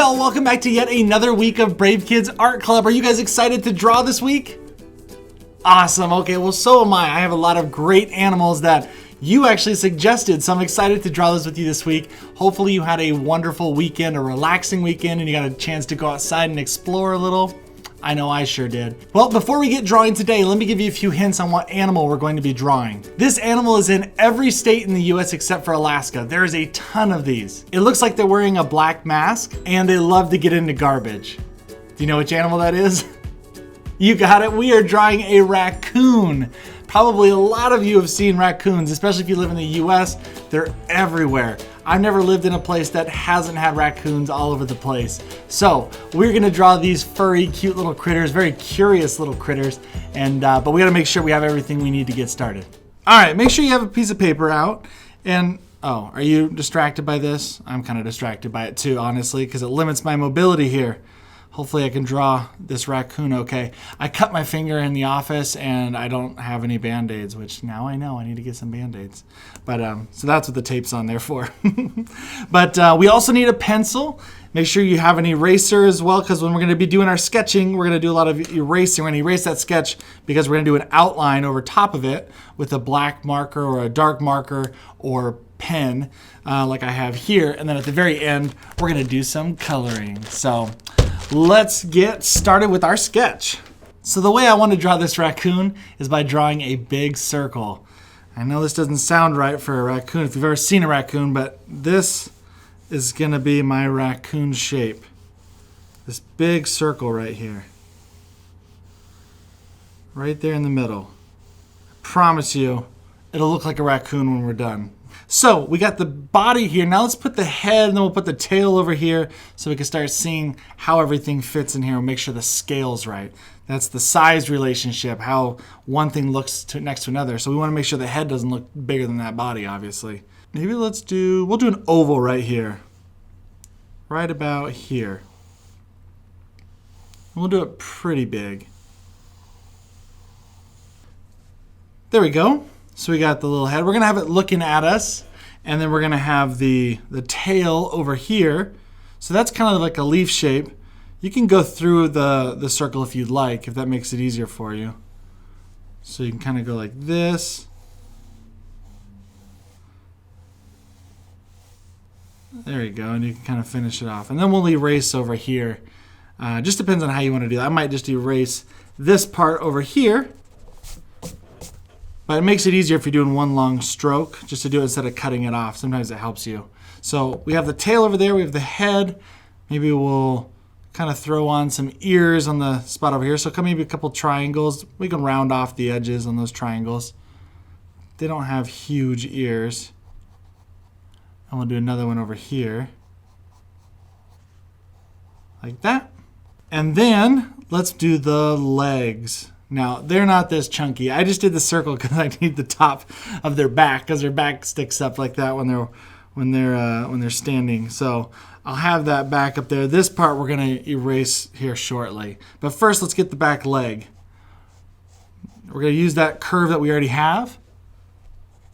y'all, welcome back to yet another week of Brave Kids Art Club. Are you guys excited to draw this week? Awesome. Okay, well, so am I. I have a lot of great animals that you actually suggested, so I'm excited to draw those with you this week. Hopefully you had a wonderful weekend, a relaxing weekend, and you got a chance to go outside and explore a little. I know I sure did. Well, before we get drawing today, let me give you a few hints on what animal we're going to be drawing. This animal is in every state in the US except for Alaska. There is a ton of these. It looks like they're wearing a black mask and they love to get into garbage. Do you know which animal that is? You got it. We are drawing a raccoon. Probably a lot of you have seen raccoons, especially if you live in the US. They're everywhere. I've never lived in a place that hasn't had raccoons all over the place. So we're gonna draw these furry, cute little critters, very curious little critters, and but we gotta make sure we have everything we need to get started. All right, make sure you have a piece of paper out. And oh, are you distracted by this? I'm kind of distracted by it too, honestly, because it limits my mobility here. Hopefully I can draw this raccoon okay. I cut my finger in the office and I don't have any Band-Aids, which now I know I need to get some Band-Aids. But so that's what the tape's on there for. But we also need a pencil. Make sure you have an eraser as well, because when we're gonna be doing our sketching, we're gonna do a lot of erasing. We're gonna erase that sketch because we're gonna do an outline over top of it with a black marker or a dark marker or pen like I have here. And then at the very end, we're gonna do some coloring. So let's get started with our sketch. So the way I want to draw this raccoon is by drawing a big circle. I know this doesn't sound right for a raccoon if you've ever seen a raccoon, but this is going to be my raccoon shape. This big circle right here. Right there in the middle. I promise you, it'll look like a raccoon when we're done. So we got the body here. Now let's put the head and then we'll put the tail over here so we can start seeing how everything fits in here and make sure the scale's right. That's the size relationship, how one thing looks next to another. So we want to make sure the head doesn't look bigger than that body, obviously. Maybe we'll do an oval right here. Right about here. We'll do it pretty big. There we go. So we got the little head. We're gonna have it looking at us, and then we're gonna have the tail over here. So that's kind of like a leaf shape. You can go through the circle if you'd like, if that makes it easier for you. So you can kind of go like this. There you go, and you can kind of finish it off. And then we'll erase over here. Just depends on how you want to do that. I might just erase this part over here. But it makes it easier if you're doing one long stroke, just to do it instead of cutting it off. Sometimes it helps you. So we have the tail over there, we have the head. Maybe we'll kind of throw on some ears on the spot over here. So maybe a couple triangles. We can round off the edges on those triangles. They don't have huge ears. And we'll do another one over here. Like that. And then let's do the legs. Now, they're not this chunky. I just did the circle because I need the top of their back, because their back sticks up like that when they're standing. So I'll have that back up there. This part we're going to erase here shortly. But first, let's get the back leg. We're going to use that curve that we already have,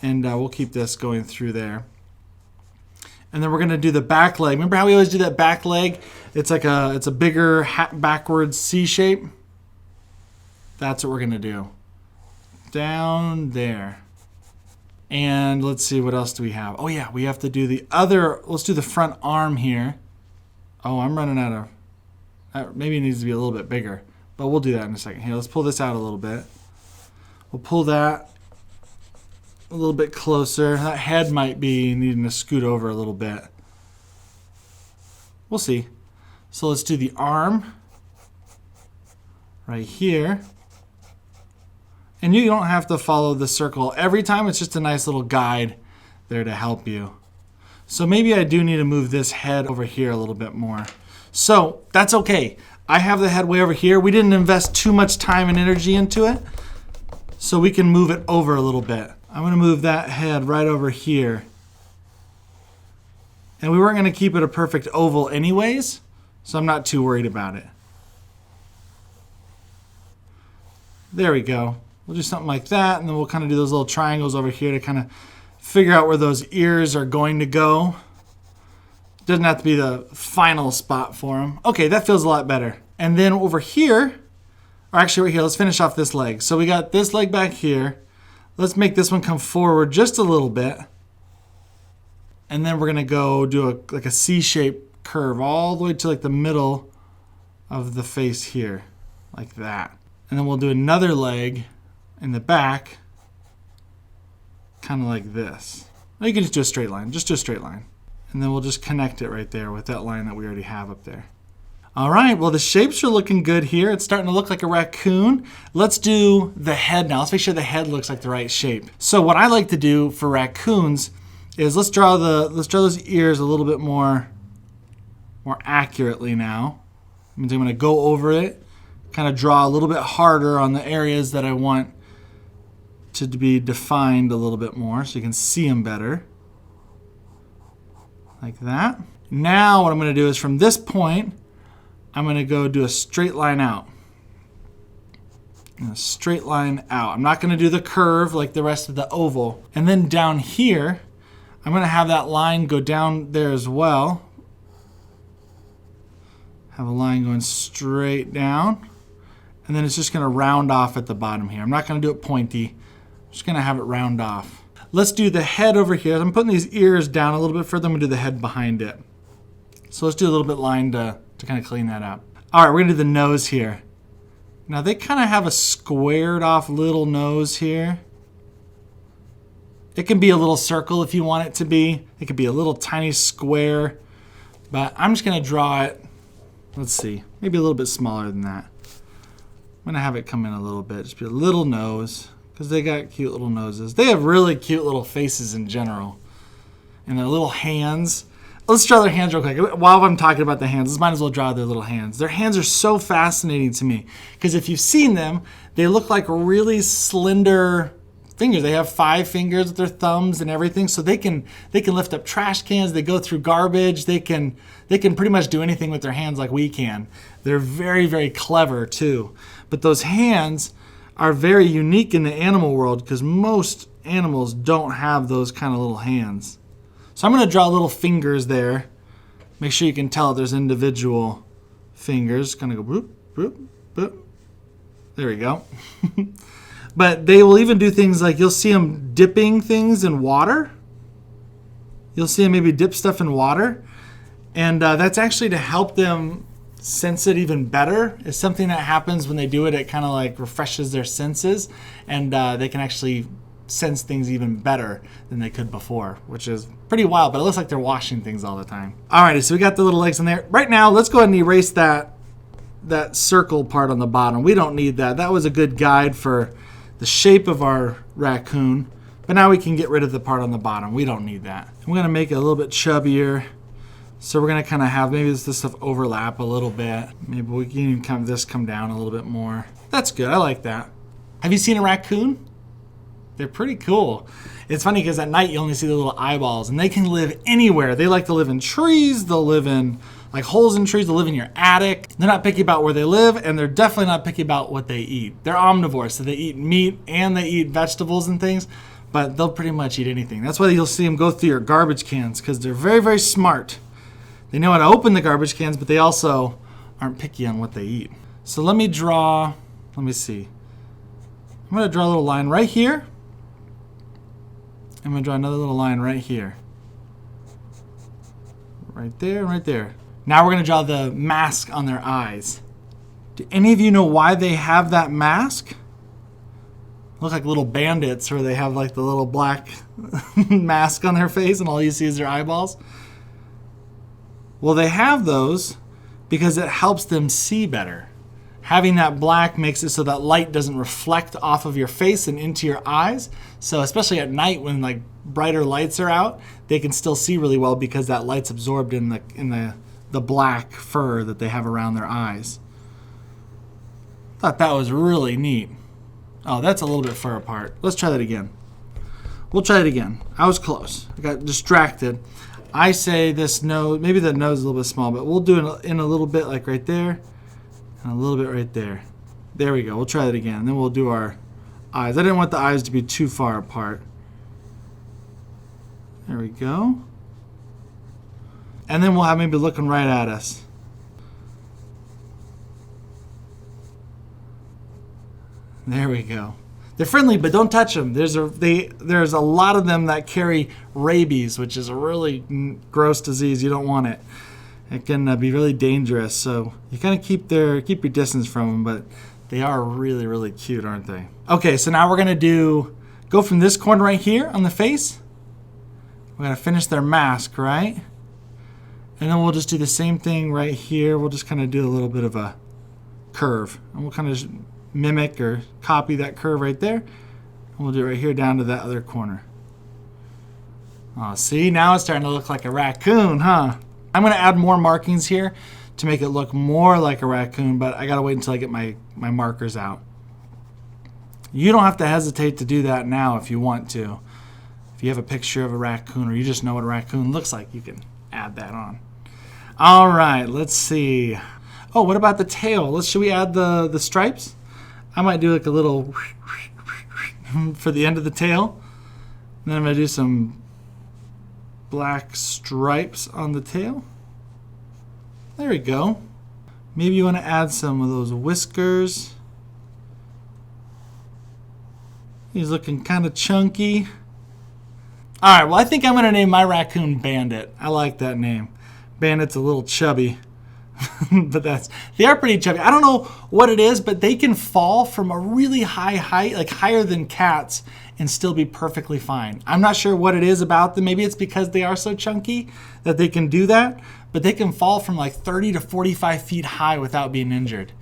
and we'll keep this going through there. And then we're going to do the back leg. Remember how we always do that back leg? It's a bigger backwards C shape. That's what we're gonna do. Down there. And let's see, what else do we have? Oh yeah, we have to do let's do the front arm here. Oh, I'm running out of, maybe it needs to be a little bit bigger, but we'll do that in a second. Here, let's pull this out a little bit. We'll pull that a little bit closer. That head might be needing to scoot over a little bit. We'll see. So let's do the arm right here. And you don't have to follow the circle every time. It's just a nice little guide there to help you. So maybe I do need to move this head over here a little bit more. So that's okay. I have the head way over here. We didn't invest too much time and energy into it, so we can move it over a little bit. I'm going to move that head right over here. And we weren't going to keep it a perfect oval anyways, so I'm not too worried about it. There we go. We'll do something like that, and then we'll kind of do those little triangles over here to kind of figure out where those ears are going to go. Doesn't have to be the final spot for him. Okay, that feels a lot better. And then over here, or actually right here, let's finish off this leg. So we got this leg back here. Let's make this one come forward just a little bit. And then we're gonna go do like a C-shaped curve all the way to like the middle of the face here, like that. And then we'll do another leg in the back, kind of like this. Or you can just do a straight line, just do a straight line. And then we'll just connect it right there with that line that we already have up there. All right, well the shapes are looking good here. It's starting to look like a raccoon. Let's do the head now. Let's make sure the head looks like the right shape. So what I like to do for raccoons is let's draw those ears a little bit more accurately now. That means I'm gonna go over it, kind of draw a little bit harder on the areas that I want to be defined a little bit more so you can see them better. Like that. Now what I'm gonna do is from this point, I'm gonna go do a straight line out. And a straight line out. I'm not gonna do the curve like the rest of the oval. And then down here, I'm gonna have that line go down there as well. Have a line going straight down. And then it's just gonna round off at the bottom here. I'm not gonna do it pointy. I'm just gonna have it round off. Let's do the head over here. I'm putting these ears down a little bit further. I'm gonna do the head behind it. So let's do a little bit line to kind of clean that up. All right, we're gonna do the nose here. Now they kind of have a squared off little nose here. It can be a little circle if you want it to be. It could be a little tiny square, but I'm just gonna draw it, let's see, maybe a little bit smaller than that. I'm gonna have it come in a little bit, just be a little nose, because they got cute little noses. They have really cute little faces in general. And their little hands. Let's draw their hands real quick. While I'm talking about the hands, let's might as well draw their little hands. Their hands are so fascinating to me, because if you've seen them, they look like really slender fingers. They have 5 fingers with their thumbs and everything, so they can lift up trash cans. They go through garbage. They can pretty much do anything with their hands like we can. They're very, very clever too. But those hands are very unique in the animal world because most animals don't have those kind of little hands. So I'm going to draw little fingers there. Make sure you can tell there's individual fingers. Kind of go boop, boop, boop. There we go. But they will even do things like you'll see them dipping things in water. You'll see them maybe dip stuff in water. And that's actually to help them sense it even better. It's something that happens when they do it. It kind of like refreshes their senses. And they can actually sense things even better than they could before, which is pretty wild. But it looks like they're washing things all the time. Alrighty, so we got the little legs in there. Right now, let's go ahead and erase that circle part on the bottom. We don't need that. That was a good guide for the shape of our raccoon, but now we can get rid of the part on the bottom. We don't need that. I'm gonna make it a little bit chubbier. So we're gonna kind of have maybe this stuff overlap a little bit. Maybe we can even have this come down a little bit more. That's good, I like that. Have you seen a raccoon? They're pretty cool. It's funny because at night you only see the little eyeballs, and they can live anywhere. They like to live in trees, they'll live in like holes in trees, they'll live in your attic. They're not picky about where they live, and they're definitely not picky about what they eat. They're omnivores, so they eat meat and they eat vegetables and things, but they'll pretty much eat anything. That's why you'll see them go through your garbage cans, because they're very, very smart. They know how to open the garbage cans, but they also aren't picky on what they eat. So let me see. I'm gonna draw a little line right here. I'm gonna draw another little line right here. Right there, right there. Now we're gonna draw the mask on their eyes. Do any of you know why they have that mask? Look like little bandits where they have like the little black mask on their face and all you see is their eyeballs. Well, they have those because it helps them see better. Having that black makes it so that light doesn't reflect off of your face and into your eyes. So especially at night when like brighter lights are out, they can still see really well because that light's absorbed in the black fur that they have around their eyes. Thought that was really neat. Oh, that's a little bit far apart. Let's try that again. We'll try it again. I was close. I got distracted. I say this nose, maybe the nose is a little bit small, but we'll do it in a little bit like right there and a little bit right there. There we go. We'll try that again. Then we'll do our eyes. I didn't want the eyes to be too far apart. There we go. And then we'll have maybe looking right at us. There we go. They're friendly, but don't touch them. There's a lot of them that carry rabies, which is a really gross disease. You don't want it. It can be really dangerous. So you kind of keep your distance from them, but they are really, really cute, aren't they? Okay, so now we're gonna go from this corner right here on the face. We're gonna finish their mask, right? And then we'll just do the same thing right here. We'll just kind of do a little bit of a curve, and we'll kind of mimic or copy that curve right there. And we'll do it right here down to that other corner. Oh, see, now it's starting to look like a raccoon, huh? I'm gonna add more markings here to make it look more like a raccoon, but I gotta wait until I get my markers out. You don't have to hesitate to do that now if you want to. If you have a picture of a raccoon or you just know what a raccoon looks like, you can add that on. All right, let's see. Oh, what about the tail? Should we add the stripes? I might do like a little for the end of the tail. And then I'm gonna do some black stripes on the tail. There we go. Maybe you want to add some of those whiskers. He's looking kind of chunky. All right, well, I think I'm going to name my raccoon Bandit. I like that name. Bandit's a little chubby. But they are pretty chubby. I don't know what it is, but they can fall from a really high height, like higher than cats, and still be perfectly fine. I'm not sure what it is about them. Maybe it's because they are so chunky that they can do that, but they can fall from like 30 to 45 feet high without being injured.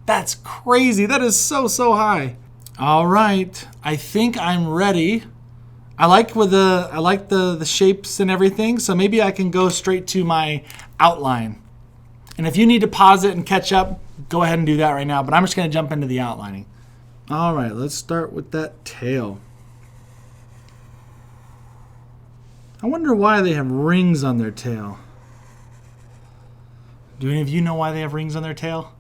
That's crazy. That is so high. All right, I think I'm ready. I like the shapes and everything, so maybe I can go straight to my outline. And if you need to pause it and catch up, go ahead and do that right now, but I'm just going to jump into the outlining. All right, let's start with that tail. I wonder why they have rings on their tail. Do any of you know why they have rings on their tail?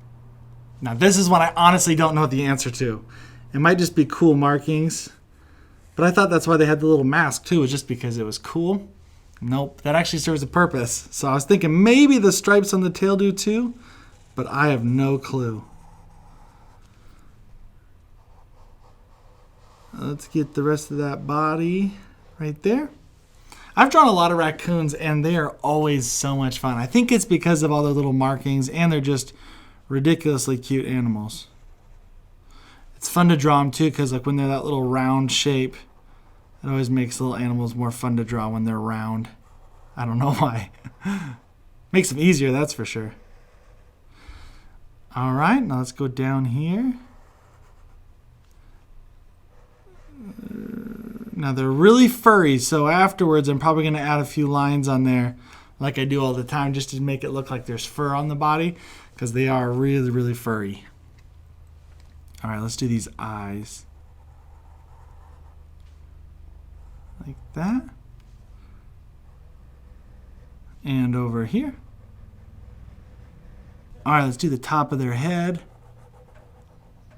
Now, this is one I honestly don't know the answer to. It might just be cool markings, but I thought that's why they had the little mask too, was just because it was cool. Nope, that actually serves a purpose. So I was thinking maybe the stripes on the tail do too, but I have no clue. Let's get the rest of that body right there. I've drawn a lot of raccoons and they are always so much fun. I think it's because of all their little markings and they're just ridiculously cute animals. It's fun to draw them too because like when they're that little round shape, it always makes little animals more fun to draw when they're round. I don't know why. Makes them easier, that's for sure. All right, now let's go down here. Now they're really furry, so afterwards I'm probably going to add a few lines on there like I do all the time just to make it look like there's fur on the body because they are really, really furry. All right, let's do these eyes. Like that. And over here. All right, let's do the top of their head.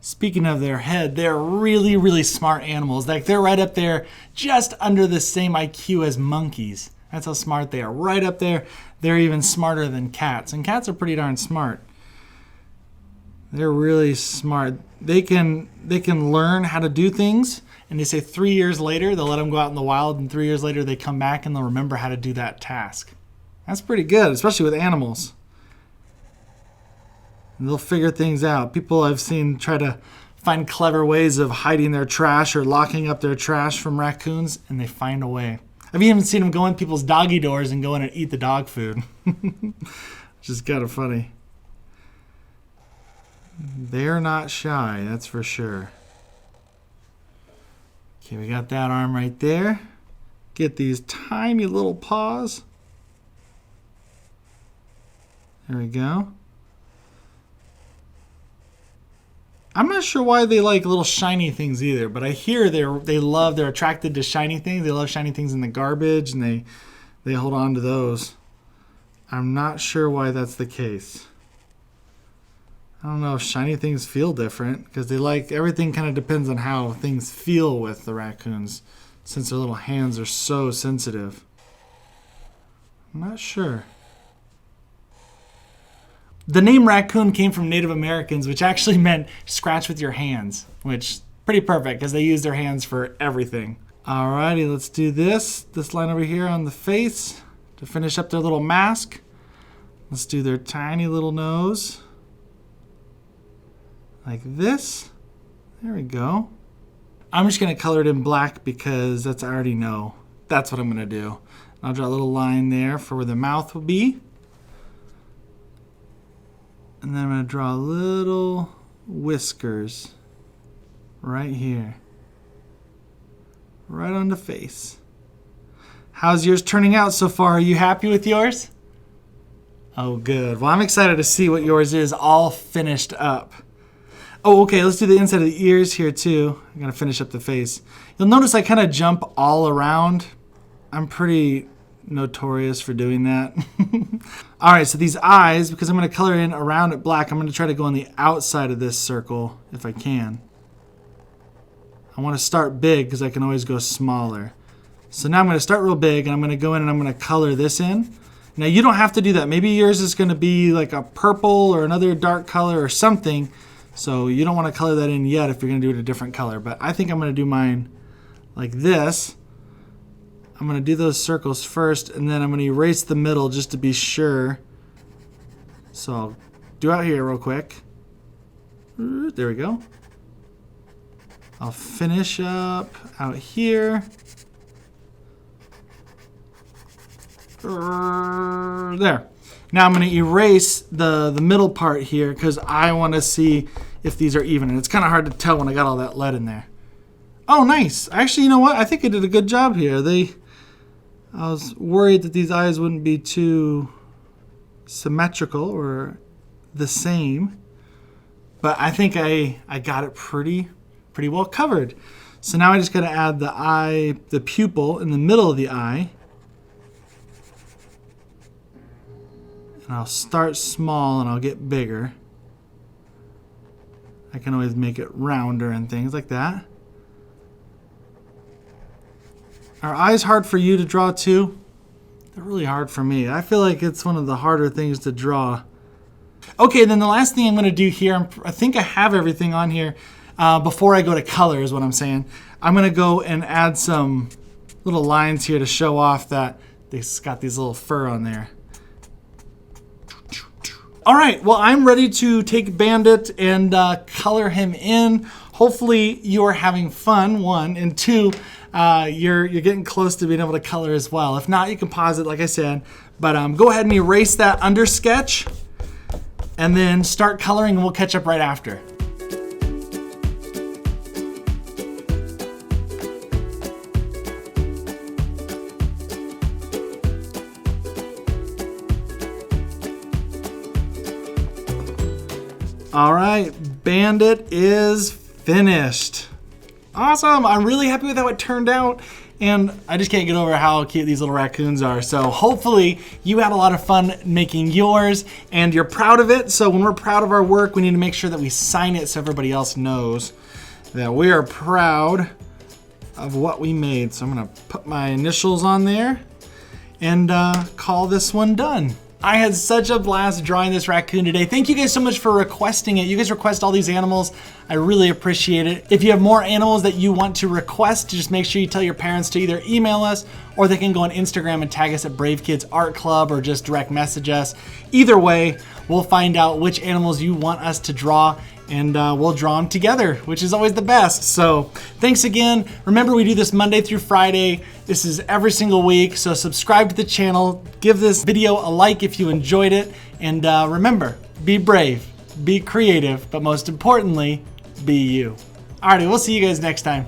Speaking of their head, they're really, really smart animals. Like they're right up there, just under the same IQ as monkeys. That's how smart they are. Right up there. They're even smarter than cats. And cats are pretty darn smart. They're really smart. They can learn how to do things. And they say 3 years later, they'll let them go out in the wild. And 3 years later, they come back and they'll remember how to do that task. That's pretty good, especially with animals. And they'll figure things out. People I've seen try to find clever ways of hiding their trash or locking up their trash from raccoons, and they find a way. I've even seen them go in people's doggy doors and go in and eat the dog food. Which is kind of funny. They're not shy, that's for sure. Okay, we got that arm right there. Get these tiny little paws. There we go. I'm not sure why they like little shiny things either, but I hear they're attracted to shiny things. They love shiny things in the garbage, and they hold on to those. I'm not sure why that's the case. I don't know if shiny things feel different, because everything kind of depends on how things feel with the raccoons, since their little hands are so sensitive. I'm not sure. The name raccoon came from Native Americans, which actually meant scratch with your hands, which is pretty perfect because they use their hands for everything. Alrighty, let's do this line over here on the face to finish up their little mask. Let's do their tiny little nose like this. There we go. I'm just gonna color it in black because I already know. That's what I'm gonna do. I'll draw a little line there for where the mouth will be. And then I'm gonna draw little whiskers right here. Right on the face. How's yours turning out so far? Are you happy with yours? Oh, good. Well, I'm excited to see what yours is all finished up. Oh, okay, let's do the inside of the ears here too. I'm gonna finish up the face. You'll notice I kind of jump all around. I'm pretty notorious for doing that. All right, so these eyes, because I'm gonna color in around it black, I'm gonna try to go on the outside of this circle if I can. I want to start big because I can always go smaller. So now I'm going to start real big and I'm going to go in and I'm going to color this in. Now you don't have to do that. Maybe yours is going to be like a purple or another dark color or something. So you don't want to color that in yet if you're going to do it a different color. But I think I'm going to do mine like this. I'm going to do those circles first and then I'm going to erase the middle just to be sure. So I'll do out here real quick. There we go. I'll finish up out here. There. Now I'm going to erase the middle part here because I want to see if these are even. And it's kind of hard to tell when I got all that lead in there. Oh, nice. Actually, you know what? I think I did a good job here. I was worried that these eyes wouldn't be too symmetrical or the same. But I think I got it pretty well covered. So now I just got to add the eye, the pupil in the middle of the eye. And I'll start small and I'll get bigger. I can always make it rounder and things like that. Are eyes hard for you to draw too? They're really hard for me. I feel like it's one of the harder things to draw. Okay, then the last thing I'm going to do here, I think I have everything on here. Before I go to color is what I'm saying. I'm going to go and add some little lines here to show off that they've got these little fur on there. All right, well, I'm ready to take Bandit and color him in. Hopefully you're having fun, one, and two, you're getting close to being able to color as well. If not, you can pause it like I said, but go ahead and erase that under sketch and then start coloring and we'll catch up right after. All right, Bandit is finished. Awesome, I'm really happy with how it turned out. And I just can't get over how cute these little raccoons are. So hopefully you had a lot of fun making yours and you're proud of it. So when we're proud of our work, we need to make sure that we sign it so everybody else knows that we are proud of what we made. So I'm gonna put my initials on there and call this one done. I had such a blast drawing this raccoon today. Thank you guys so much for requesting it. You guys request all these animals. I really appreciate it. If you have more animals that you want to request, just make sure you tell your parents to either email us or they can go on Instagram and tag us at Brave Kids Art Club or just direct message us. Either way, we'll find out which animals you want us to draw and we'll draw them together, which is always the best. So thanks again. Remember, we do this Monday through Friday. This is every single week. So subscribe to the channel, give this video a like if you enjoyed it. And remember, be brave, be creative, but most importantly, be you. Alrighty, we'll see you guys next time.